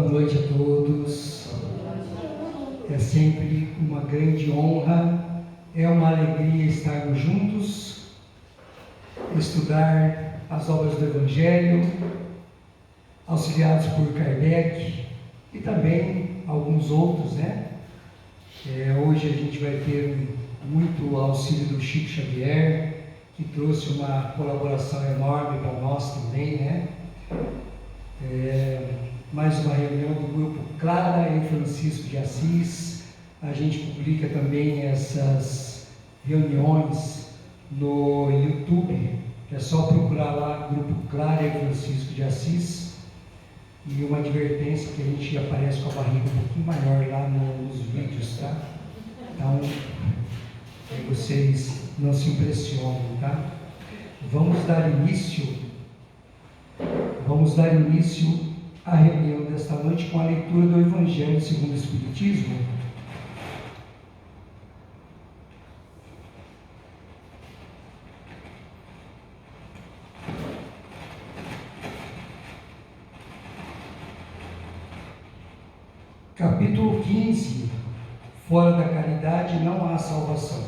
Boa noite a todos. É sempre uma grande honra, é uma alegria estarmos juntos, estudar as obras do Evangelho, auxiliados por Kardec e também alguns outros, né? Hoje a gente vai ter muito auxílio do Chico Xavier, que trouxe uma colaboração enorme para nós também, né? Mais uma reunião do grupo Clara e Francisco de Assis. A gente publica também essas reuniões no YouTube, é só procurar lá Grupo Clara e Francisco de Assis. E uma advertência que a gente aparece com a barriga um pouquinho maior lá nos vídeos, tá? Então, vocês não se impressionem, tá? Vamos dar início à reunião desta noite com a leitura do Evangelho segundo o Espiritismo. Capítulo 15. Fora da caridade não há salvação.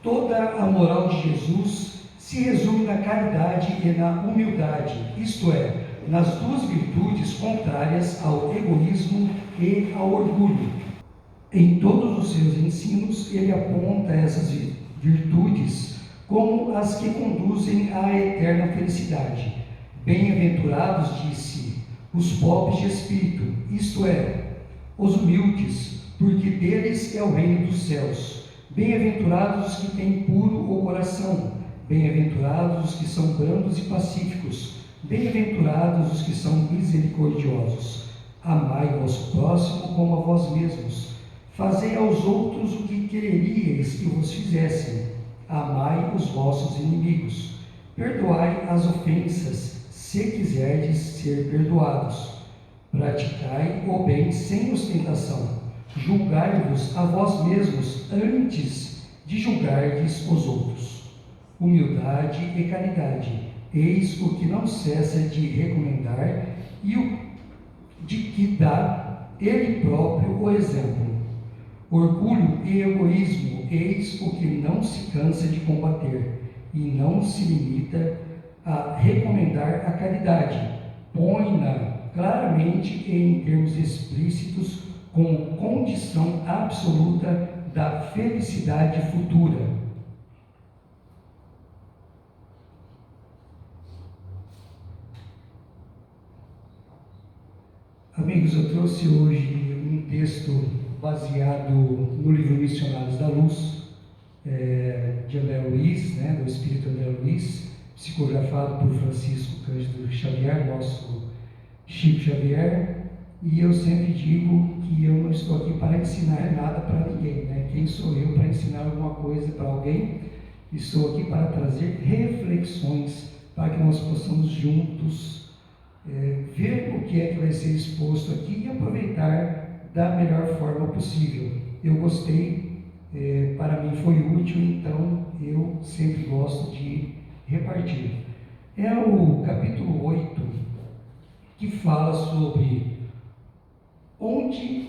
Toda a moral de Jesus se resume na caridade e na humildade, isto é, nas duas virtudes contrárias ao egoísmo e ao orgulho. Em todos os seus ensinos, ele aponta essas virtudes como as que conduzem à eterna felicidade. Bem-aventurados, disse, os pobres de espírito, isto é, os humildes, porque deles é o reino dos céus. Bem-aventurados os que têm puro o coração. Bem-aventurados os que são brandos e pacíficos. Bem-aventurados os que são misericordiosos. Amai o vosso próximo como a vós mesmos. Fazei aos outros o que quereríeis que vos fizessem. Amai os vossos inimigos. Perdoai as ofensas, se quiserdes ser perdoados. Praticai o bem sem ostentação. Julgai-vos a vós mesmos antes de julgardes os outros. Humildade e caridade, eis o que não cessa de recomendar e o de que dá ele próprio o exemplo. Orgulho e egoísmo, eis o que não se cansa de combater e não se limita a recomendar a caridade, põe-na claramente e em termos explícitos como condição absoluta da felicidade futura. Amigos, eu trouxe hoje um texto baseado no livro Missionários da Luz, de André Luiz, né, do Espírito André Luiz, psicografado por Francisco Cândido Xavier, nosso Chico Xavier, e eu sempre digo que eu não estou aqui para ensinar nada para ninguém, né? Quem sou eu para ensinar alguma coisa para alguém? Estou aqui para trazer reflexões para que nós possamos juntos ver o que é que vai ser exposto aqui e aproveitar da melhor forma possível. Eu gostei, para mim foi útil, então eu sempre gosto de repartir. É o capítulo 8 que fala sobre onde,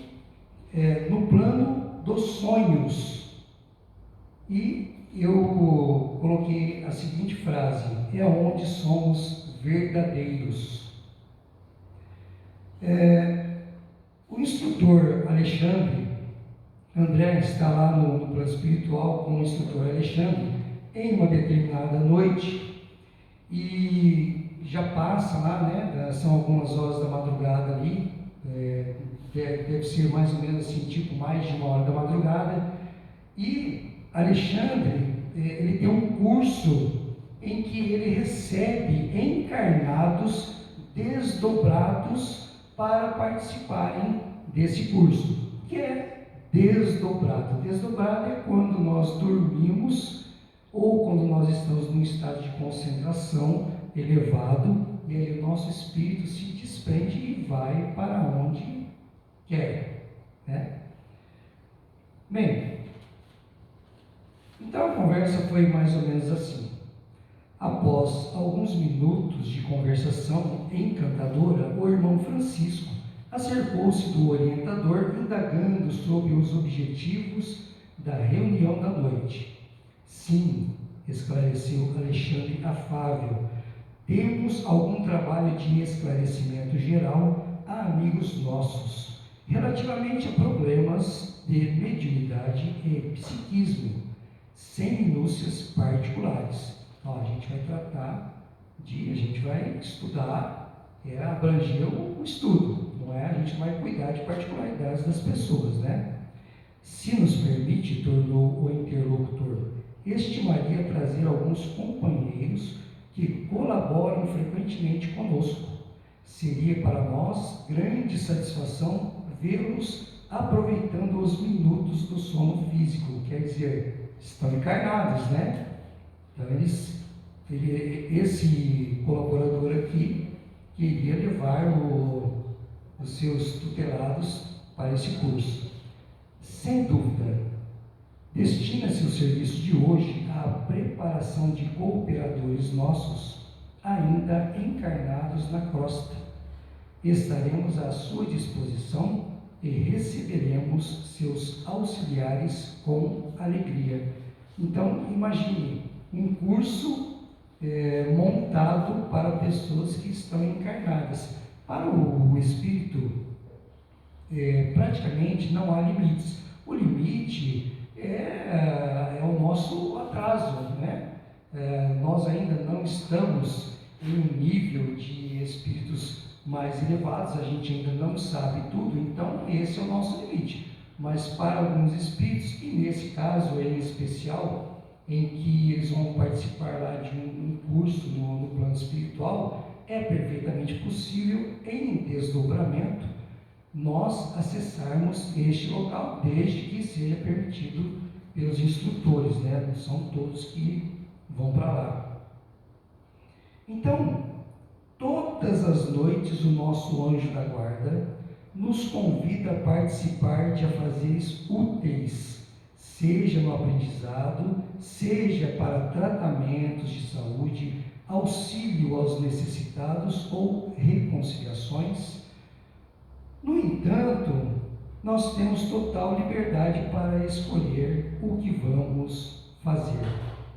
no plano dos sonhos, e eu coloquei a seguinte frase: é onde somos verdadeiros. O instrutor Alexandre, André está lá no plano espiritual com o instrutor Alexandre em uma determinada noite e já passa lá, né? São algumas horas da madrugada ali, deve ser mais ou menos assim, tipo mais de 1 hora da madrugada, e Alexandre, ele tem um curso em que ele recebe encarnados desdobrados para participarem desse curso, que é desdobrado. Desdobrado é quando nós dormimos ou quando nós estamos num estado de concentração elevado e aí o nosso espírito se desprende e vai para onde quer, né? Bem, então a conversa foi mais ou menos assim. Após alguns minutos de conversação encantadora, colaboradora, o irmão Francisco, acercou-se do orientador, indagando sobre os objetivos da reunião da noite. Sim, esclareceu Alexandre afável, temos algum trabalho de esclarecimento geral a amigos nossos, relativamente a problemas de mediunidade e psiquismo, sem minúcias particulares. Então, a gente vai tratar a gente vai estudar, abranger o estudo, não é? A gente vai cuidar de particularidades das pessoas, né? Se nos permite, tornou o interlocutor, estimaria trazer alguns companheiros que colaboram frequentemente conosco. Seria para nós grande satisfação vê-los aproveitando os minutos do sono físico, quer dizer, estão encarnados, né? Então, esse colaborador aqui queria levar os seus tutelados para esse curso. Sem dúvida, destina-se o serviço de hoje à preparação de cooperadores nossos, ainda encarnados na crosta. Estaremos à sua disposição e receberemos seus auxiliares com alegria. Então, imagine um curso montado para pessoas que estão encarnadas. Para o espírito, praticamente não há limites. O limite é o nosso atraso, né? Nós ainda não estamos em um nível de espíritos mais elevados, a gente ainda não sabe tudo, então esse é o nosso limite. Mas para alguns espíritos, e nesse caso em especial, em que eles vão participar lá de um curso no plano espiritual, é perfeitamente possível, em desdobramento, nós acessarmos este local, desde que seja permitido pelos instrutores, né? Não são todos que vão para lá. Então, todas as noites o nosso anjo da guarda nos convida a participar de afazeres úteis, seja no aprendizado, seja para tratamentos de saúde, auxílio aos necessitados ou reconciliações. No entanto, nós temos total liberdade para escolher o que vamos fazer,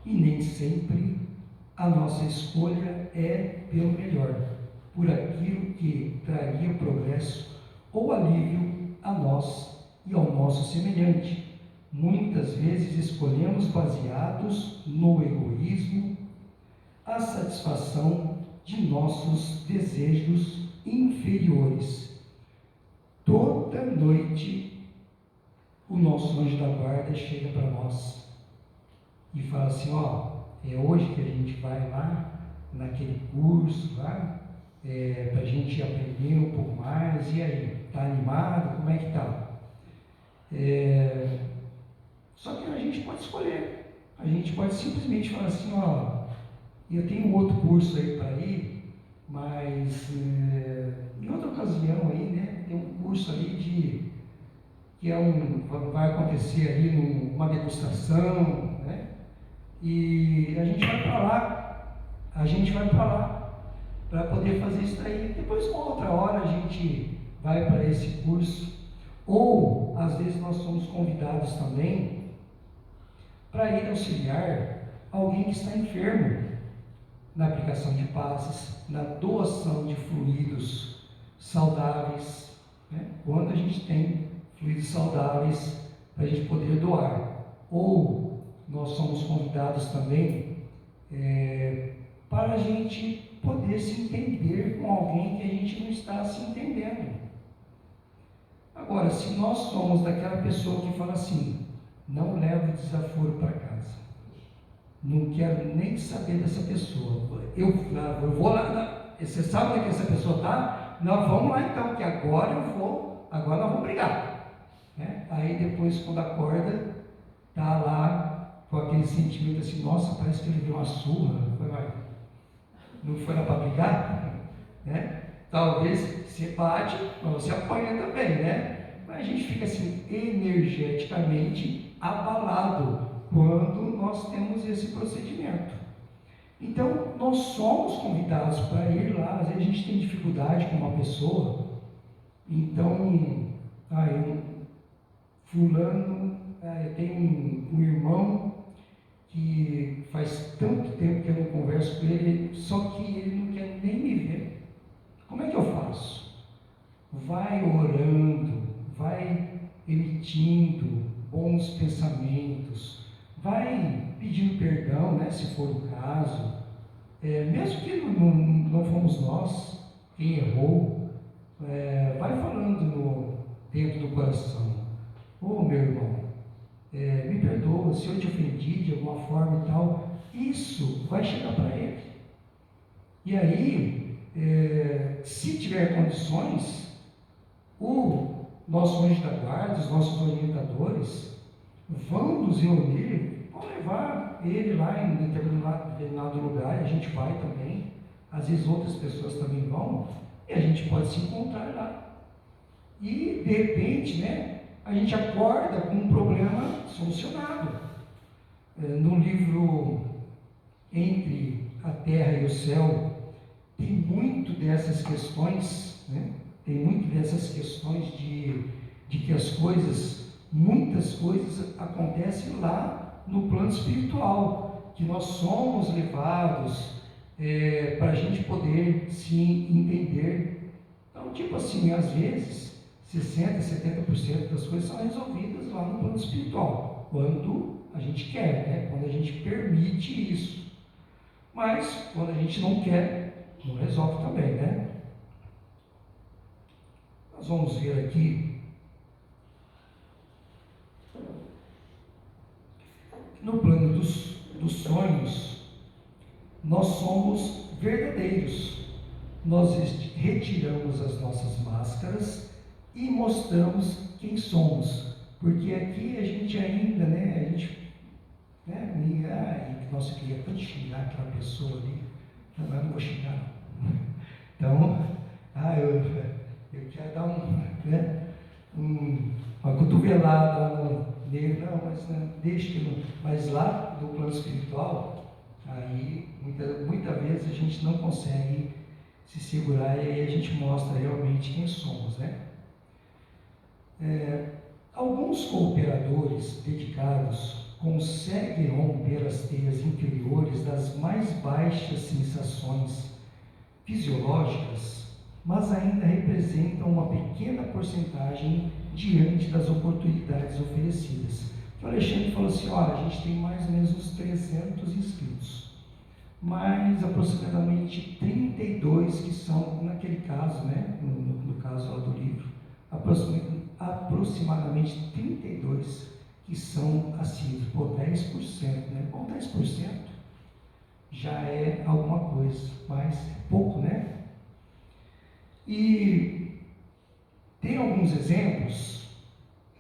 e nem sempre a nossa escolha é pelo melhor, por aquilo que traria progresso ou alívio a nós e ao nosso semelhante. Muitas vezes escolhemos baseados no egoísmo, a satisfação de nossos desejos inferiores. Toda noite, o nosso anjo da guarda chega para nós e fala assim: é hoje que a gente vai lá naquele curso lá, para a gente aprender um pouco mais. E aí, está animado? Como é que está? Só que a gente pode escolher, a gente pode simplesmente falar assim: eu tenho um outro curso aí para ir, mas em outra ocasião aí, né, tem um curso ali que vai acontecer ali numa degustação, né, e a gente vai para lá, para poder fazer isso daí. Depois, uma outra hora, a gente vai para esse curso, ou às vezes nós somos convidados também para ir auxiliar alguém que está enfermo, na aplicação de passes, na doação de fluidos saudáveis, né? Quando a gente tem fluidos saudáveis para a gente poder doar, ou nós somos convidados também para a gente poder se entender com alguém que a gente não está se entendendo. Agora, se nós somos daquela pessoa que fala assim: não levo desaforo para casa, não quero nem saber dessa pessoa, eu vou lá, você sabe onde é que essa pessoa está? Nós vamos lá então, que agora nós vamos brigar, né? Aí depois, quando acorda, está lá com aquele sentimento assim: nossa, parece que ele deu uma surra, não foi lá para brigar, né? Talvez você bate, mas você apanha também, né? Mas a gente fica assim, energeticamente abalado quando nós temos esse procedimento. Então, nós somos convidados para ir lá. Às vezes a gente tem dificuldade com uma pessoa, então, fulano, eu tenho um irmão que faz tanto tempo que eu não converso com ele, só que ele não quer nem me ver. Como é que eu faço? Vai orando, vai emitindo bons pensamentos, vai pedindo perdão, né, se for o caso, mesmo que não fomos nós quem errou, vai falando dentro do coração: ô meu irmão, me perdoa se eu te ofendi de alguma forma e tal. Isso vai chegar para ele. E aí, se tiver condições, o nosso anjo da guarda, os nossos orientadores, vão nos reunir, vão levar ele lá em determinado lugar, e a gente vai também. Às vezes outras pessoas também vão, e a gente pode se encontrar lá. E, de repente, né, a gente acorda com um problema solucionado. No livro Entre a Terra e o Céu, tem muito dessas questões, né? Tem muito dessas questões de que as coisas, muitas coisas acontecem lá no plano espiritual, que nós somos levados para a gente poder se entender. Então, tipo assim, às vezes 60%, 70% das coisas são resolvidas lá no plano espiritual, quando a gente quer, né? Quando a gente permite isso. Mas, quando a gente não quer, não resolve também, né? Nós vamos ver aqui, no plano dos sonhos, nós somos verdadeiros. Nós retiramos as nossas máscaras e mostramos quem somos, porque aqui a gente ainda, nossa, eu queria tanto xingar aquela pessoa ali, mas não vou xingar não. Então, eu quero dar uma cotovelada nele, deixa que não. Mas lá no plano espiritual, aí muitas vezes a gente não consegue se segurar, e aí a gente mostra realmente quem somos, né? Alguns cooperadores dedicados conseguem romper as teias inferiores das mais baixas sensações fisiológicas, mas ainda representam uma pequena porcentagem diante das oportunidades oferecidas. O Alexandre falou assim: olha, a gente tem mais ou menos uns 300 inscritos, mas aproximadamente 32 que são, naquele caso, né, no caso lá do livro, aproximadamente 32 que são assíduos, por 10%, né? Bom, 10% já é alguma coisa, mas pouco, né? E tem alguns exemplos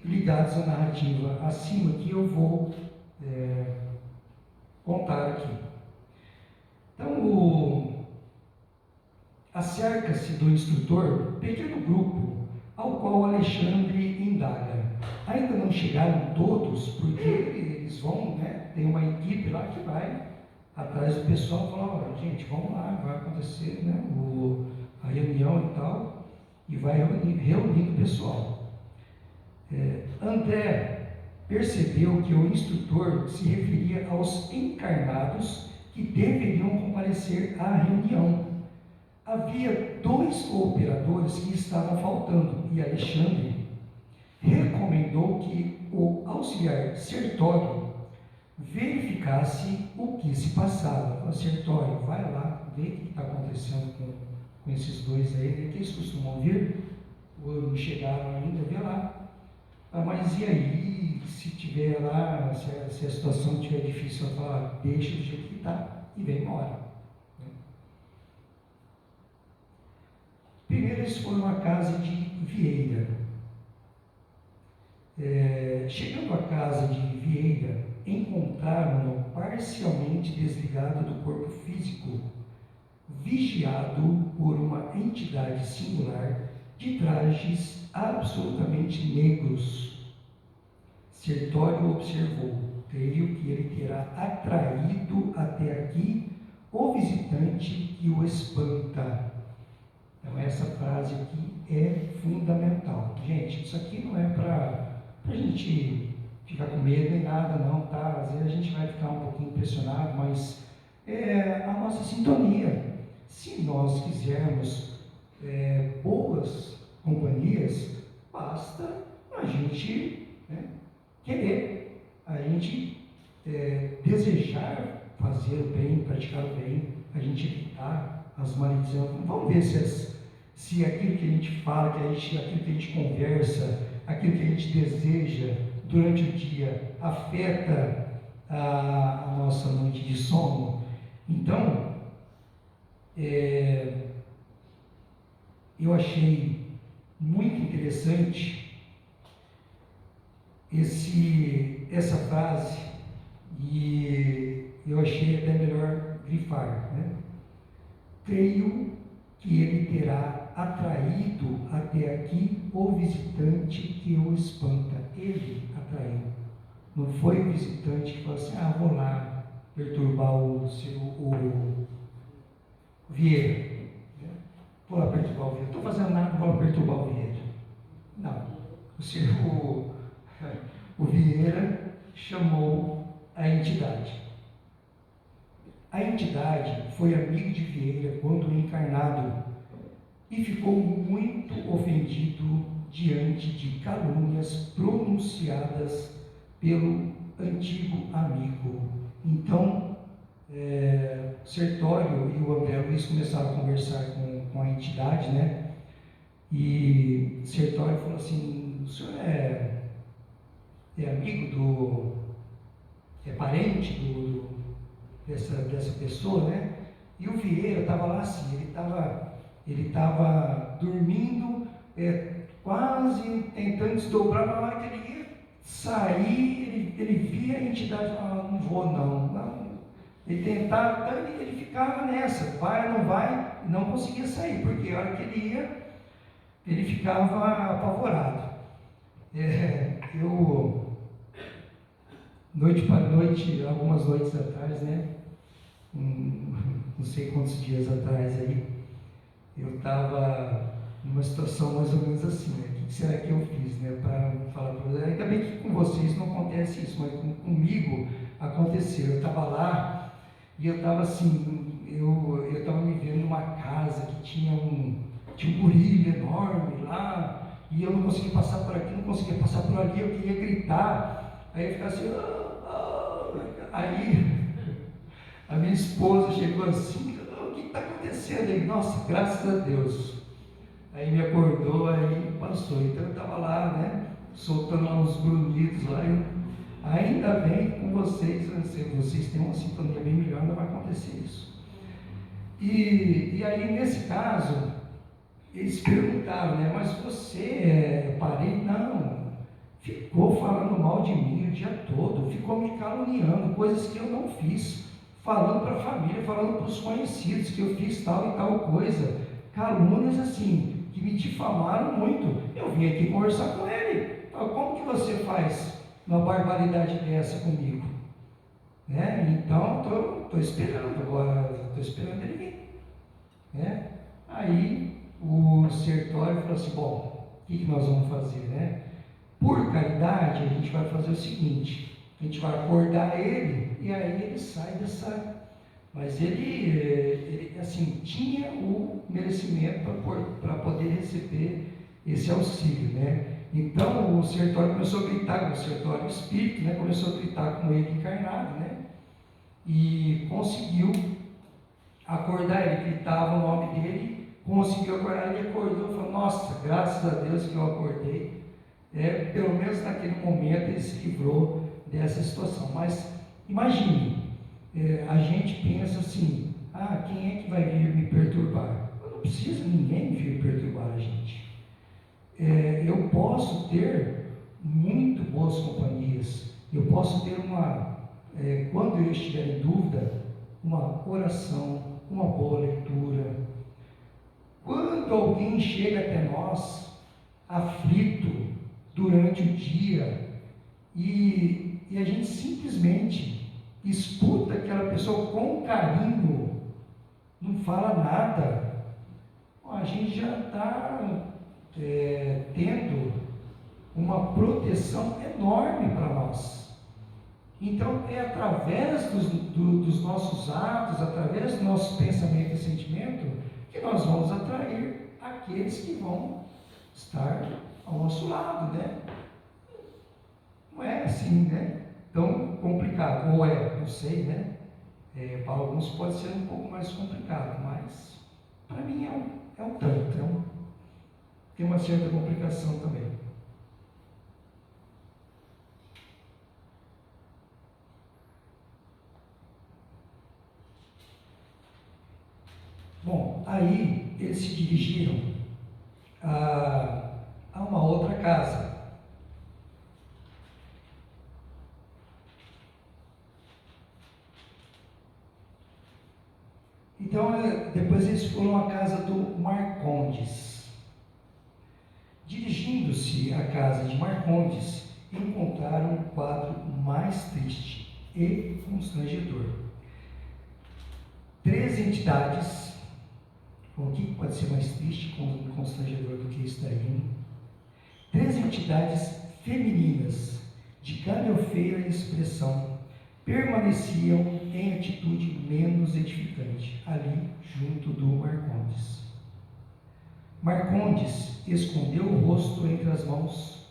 ligados à narrativa acima que eu vou contar aqui. Então, acerca-se do instrutor pequeno grupo ao qual Alexandre indaga. Ainda não chegaram todos, porque eles vão, né? Tem uma equipe lá que vai atrás do pessoal e fala: gente, vamos lá, vai acontecer, né, a reunião e tal, e vai reunindo o pessoal. André percebeu que o instrutor se referia aos encarnados que deveriam comparecer à reunião. Havia 2 cooperadores que estavam faltando, e Alexandre recomendou que o auxiliar Sertório verificasse o que se passava. Sertório, vai lá, vê o que está acontecendo com esses 2 aí, que eles costumam vir, ou não chegaram ainda, vê lá. Mas e aí, se tiver lá, se a situação estiver difícil, ela fala: deixa do jeito que está e vem embora. Primeiro eles foram à casa de Vieira. Chegando à casa de Vieira, encontraram-no parcialmente desligado do corpo físico, vigiado por uma entidade singular de trajes absolutamente negros. Sertório observou: creio que ele terá atraído até aqui o visitante que o espanta. Então essa frase aqui é fundamental. Gente, isso aqui não é para a gente ficar com medo nem nada não, tá? Às vezes a gente vai ficar um pouquinho impressionado, mas é a nossa sintonia. Se nós quisermos boas companhias, basta a gente querer, a gente desejar fazer o bem, praticar o bem, a gente evitar as maldições. Vamos ver se aquilo que a gente fala, aquilo que a gente conversa, aquilo que a gente deseja durante o dia afeta a nossa noite de sono. Então, eu achei muito interessante essa frase, e eu achei até melhor grifar, né? Creio que ele terá atraído até aqui o visitante que o espanta. Ele atraiu. Não foi o visitante que falou assim: vou lá perturbar o Vieira. Vou lá perturbar o Vieira. Não estou fazendo nada, vou lá perturbar o Vieira. Não. O Vieira chamou a entidade. A entidade foi amigo de Vieira quando encarnado e ficou muito ofendido diante de calúnias pronunciadas pelo antigo amigo. Então, Sertório e o André Luiz começaram a conversar com a entidade, né? E Sertório falou assim: o senhor é amigo é parente dessa pessoa, né? E o Vieira estava lá assim, ele estava dormindo, quase tentando desdobrar, para lá que ele ia sair, ele via a entidade e falava: não vou não. Ele tentava, ele ficava nessa, vai ou não vai, e não conseguia sair, porque a hora que ele ia, ele ficava apavorado. Eu, noite para noite, algumas noites atrás, né? Não sei quantos dias atrás aí, eu estava numa situação mais ou menos assim, né? O que será que eu fiz, né? Para falar para vocês. Ainda bem que com vocês não acontece isso, mas comigo aconteceu. Eu estava lá e eu estava assim, eu estava me vendo numa casa que tinha um burilho enorme lá, e eu não conseguia passar por aqui, não conseguia passar por ali, eu queria gritar, aí eu ficava assim, aí a minha esposa chegou assim: o que está acontecendo aí? Nossa, graças a Deus. Aí me acordou, aí passou. Então eu estava lá, né, soltando lá uns grunhidos lá. Ainda bem com vocês, vocês têm uma sintonia bem melhor, não vai acontecer isso. E aí, nesse caso, eles perguntaram, né, mas você é parente? Não, ficou falando mal de mim o dia todo, ficou me caluniando, coisas que eu não fiz, falando para a família, falando para os conhecidos que eu fiz tal e tal coisa, calúnias assim, que me difamaram muito. Eu vim aqui conversar com ele. Como que você faz uma barbaridade dessa comigo? Então, estou esperando agora, estou esperando ele vir. Aí o Sertório falou assim: bom, o que nós vamos fazer, né? Por caridade, a gente vai fazer o seguinte: a gente vai acordar ele, e aí ele sai dessa... Mas ele assim, tinha o merecimento para poder receber esse auxílio, né? Então o Sertório começou a gritar, o Sertório espírito, né? Começou a gritar com ele encarnado, né? E conseguiu acordar ele, gritava o nome dele, conseguiu acordar, ele acordou e falou: nossa, graças a Deus que eu acordei. Pelo menos naquele momento ele se livrou dessa situação. Mas imagine, a gente pensa assim: quem é que vai vir me perturbar? Não precisa ninguém vir perturbar a gente. Eu posso ter muito boas companhias, eu posso ter quando eu estiver em dúvida, uma oração, uma boa leitura. Quando alguém chega até nós aflito durante o dia e a gente simplesmente escuta aquela pessoa com carinho, não fala nada, a gente já está tendo uma proteção enorme para nós. Então, é através dos nossos atos, através do nosso pensamento e sentimento, que nós vamos atrair aqueles que vão estar ao nosso lado, né? Não é assim, né? Tão complicado, ou é, não sei, né? Para alguns pode ser um pouco mais complicado, mas para mim é um tanto, tem uma certa complicação também. Bom, aí eles se dirigiram a uma outra casa. Então, depois eles foram à casa do Marcondes. Dirigindo-se à casa de Marcondes, encontraram um quadro mais triste e constrangedor. 3 entidades. O que pode ser mais triste e constrangedor do que isso daí? 3 entidades femininas, de galhofeira expressão, permaneciam em atitude menos edificante, ali junto do Marcondes. Marcondes escondeu o rosto entre as mãos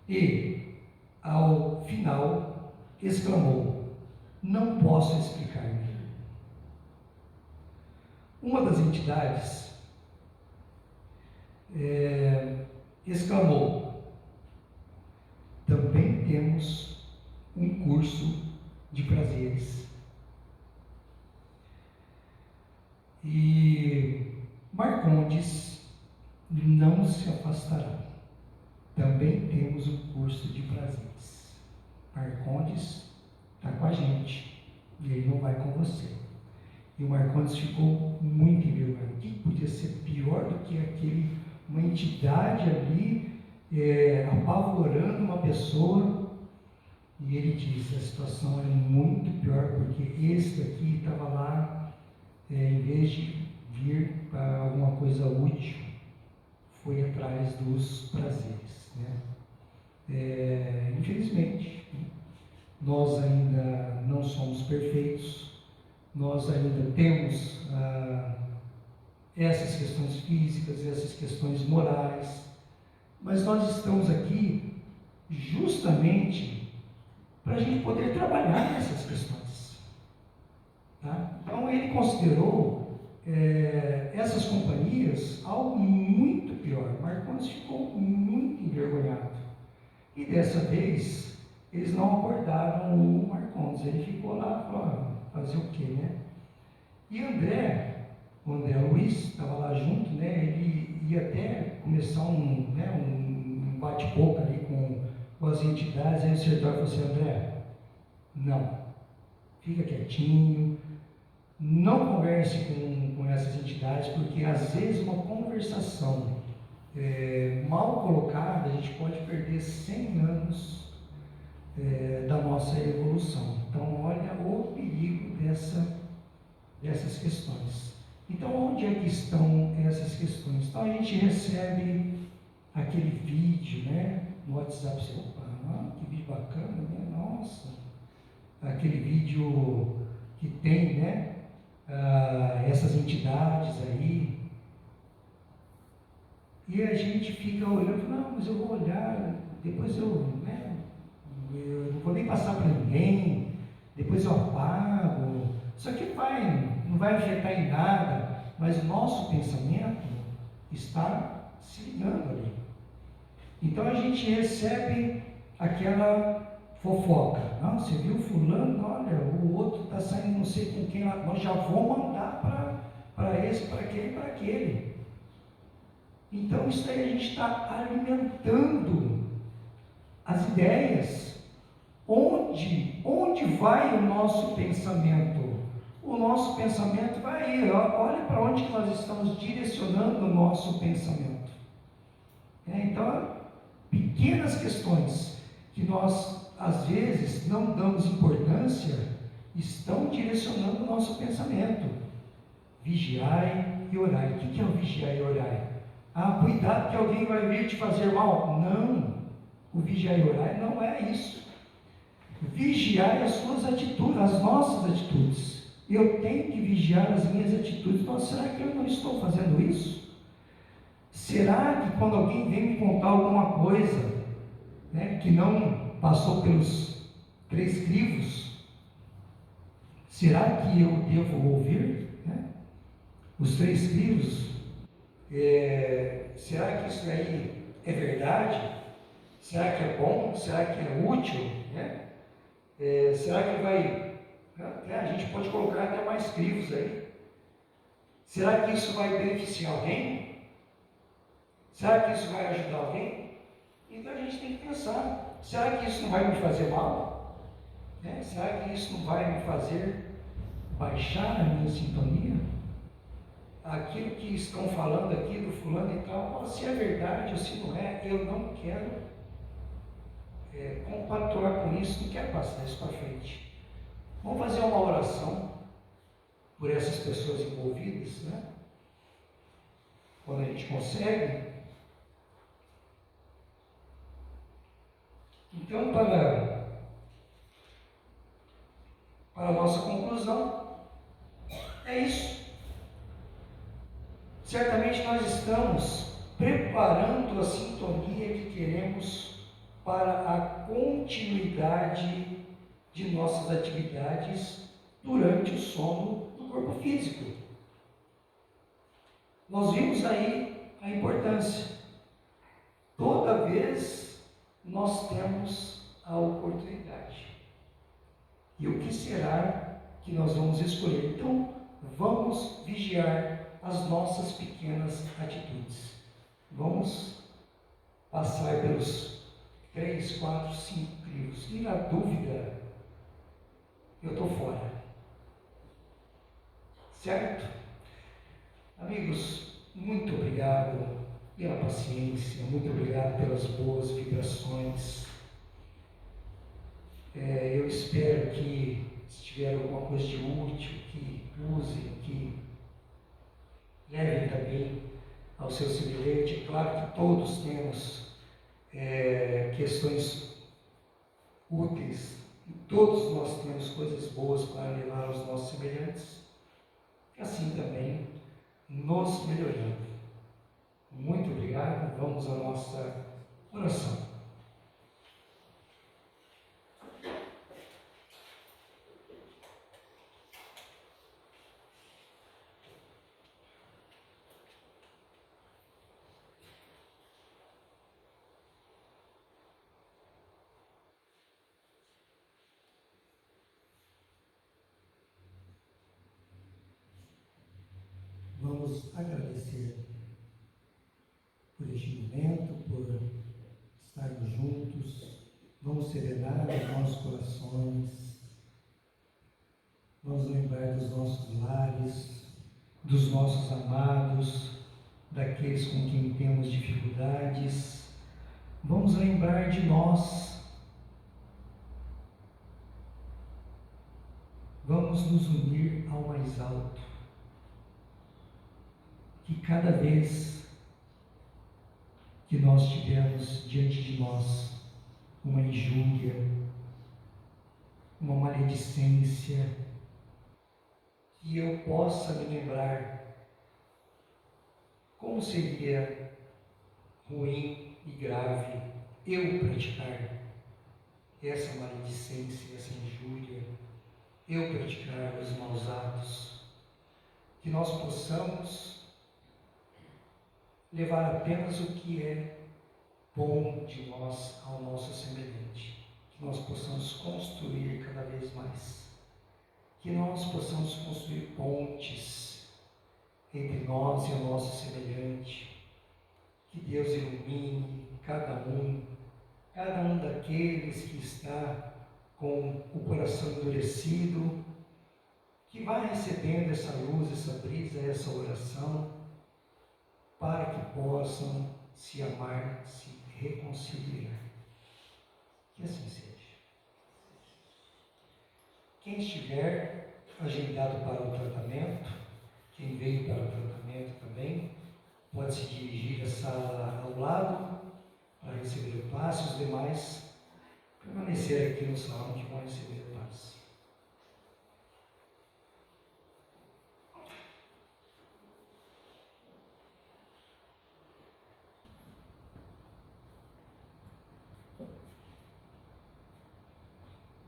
e, ao final, exclamou: "Não posso explicar-me." Uma das entidades exclamou: "Também temos um curso de prazeres." E Marcondes não se afastará. Também temos um curso de prazeres. Marcondes está com a gente e ele não vai com você. E o Marcondes ficou muito envergonhado. O que podia ser pior do que uma entidade ali apavorando uma pessoa? E ele diz: a situação é muito pior, porque esse daqui estava lá, em vez de vir para alguma coisa útil, foi atrás dos prazeres, né? Infelizmente, nós ainda não somos perfeitos. Nós ainda temos essas questões físicas, essas questões morais, mas nós estamos aqui justamente para a gente poder trabalhar nessas questões, tá? Então ele considerou essas companhias algo muito pior. Marcondes ficou muito envergonhado, e dessa vez eles não acordaram o Marcondes. Ele ficou lá e falou: fazer o quê, né? E o André Luiz estava lá junto, né? Ele ia até começar um bate-boca ali com as entidades. Aí o secretário falou assim: "André, não, fica quietinho, não converse com essas entidades, porque às vezes uma conversação mal colocada, a gente pode perder 100 anos da nossa evolução." Então, olha o perigo dessas questões. Então, onde é que estão essas questões? Então, a gente recebe aquele vídeo, né, no WhatsApp. Você, opa, que vídeo bacana, né? Nossa, aquele vídeo que tem, né, essas entidades aí. E a gente fica olhando: não, mas eu vou olhar, depois eu não vou nem passar para ninguém, depois eu apago. Isso aqui não vai afetar em nada, mas o nosso pensamento está se ligando ali. Então a gente recebe aquela fofoca: não, você viu fulano? Olha, o outro está saindo não sei com quem, nós já vamos mandar para esse, para aquele, para aquele. Então isso aí a gente está alimentando as ideias. Onde vai o nosso pensamento? O nosso pensamento vai aí. Olha para onde que nós estamos direcionando o nosso pensamento. Então, pequenas questões que nós, às vezes, não damos importância, estão direcionando o nosso pensamento. Vigiai e orai. O que é o vigiar e orai? Ah, cuidado que alguém vai vir te fazer mal. Não, o vigiar e orar não é isso. Vigiar as suas atitudes, as nossas atitudes. Eu tenho que vigiar as minhas atitudes. Nossa, será que eu não estou fazendo isso? Será que quando alguém vem me contar alguma coisa, né, que não passou pelos 3 crivos, será que eu devo ouvir, né? Os 3 crivos? Será que isso aí é verdade? Será que é bom? Será que é útil? Né? Será que vai... a gente pode colocar até mais crivos aí. Será que isso vai beneficiar alguém? Será que isso vai ajudar alguém? Então a gente tem que pensar, será que isso não vai me fazer mal? Será que isso não vai me fazer baixar a minha sintonia? Aquilo que estão falando aqui do fulano e tal, se é verdade ou se não é, eu não quero compactuar com isso, não quero passar isso para frente. Vamos fazer uma oração por essas pessoas envolvidas, né? Quando a gente consegue. Então, para a nossa conclusão, é isso. Certamente nós estamos preparando a sintonia que queremos para a continuidade de nossas atividades durante o sono do corpo físico. Nós vimos aí a importância. Toda vez nós temos a oportunidade. E o que será que nós vamos escolher? Então, vamos vigiar as nossas pequenas atitudes. Vamos passar pelos 3, 4, 5 crivos. E na dúvida, eu estou fora. Certo? Amigos, muito obrigado pela paciência, muito obrigado pelas boas vibrações. Eu espero que, se tiver alguma coisa de útil, que usem, que levem também ao seu semelhante. É claro que todos temos questões úteis, e todos nós temos coisas boas para levar aos nossos semelhantes, assim também nos melhorando. Muito obrigado, vamos à nossa oração. Vamos agradecer por este momento, por estarmos juntos. Vamos serenar os nossos corações. Vamos lembrar dos nossos lares, dos nossos amados, daqueles com quem temos dificuldades. Vamos lembrar de nós. Vamos nos unir ao mais alto. Que cada vez que nós tivermos diante de nós uma injúria, uma maledicência, que eu possa me lembrar como seria ruim e grave eu praticar essa maledicência, essa injúria, eu praticar os maus atos, que nós possamos levar apenas o que é bom de nós ao nosso semelhante, que nós possamos construir cada vez mais, que nós possamos construir pontes entre nós e o nosso semelhante, que Deus ilumine cada um daqueles que está com o coração endurecido, que vai recebendo essa luz, essa brisa, essa oração, para que possam se amar, se reconciliar. Que assim seja. Quem estiver agendado para o tratamento, Quem veio para o tratamento também pode se dirigir à sala ao lado para receber o passe. Os demais permanecer aqui no salão que vão receber o passe.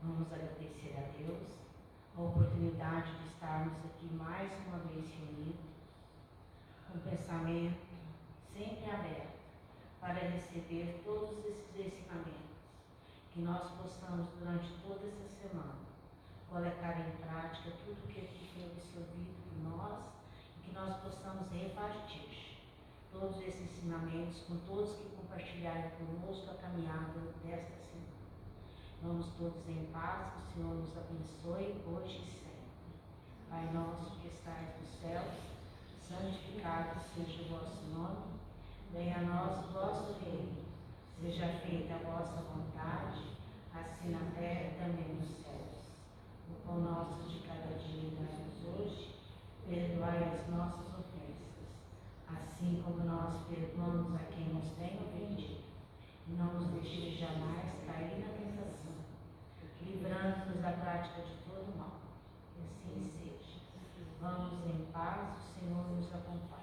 Vamos agradecer a Deus a oportunidade de estarmos aqui mais uma vez reunidos, com o pensamento sempre aberto para receber todos esses ensinamentos, que nós possamos durante toda essa semana colocar em prática tudo que aqui foi absorvido por nós e que nós possamos repartir todos esses ensinamentos com todos que compartilharam conosco a caminhada desta semana. Vamos todos em paz, que o Senhor nos abençoe hoje e sempre. Pai nosso que estais nos céus, santificado seja o vosso nome, venha a nós o vosso reino, seja feita a vossa vontade, assim na terra e também nos céus. O pão nosso de cada dia dai-nos hoje, perdoai as nossas ofensas, assim como nós perdoamos a quem nos tem ofendido. E não nos deixeis jamais cair na tentação, livrando-nos da prática de todo mal. Que assim seja. Vamos em paz, o Senhor nos acompanha.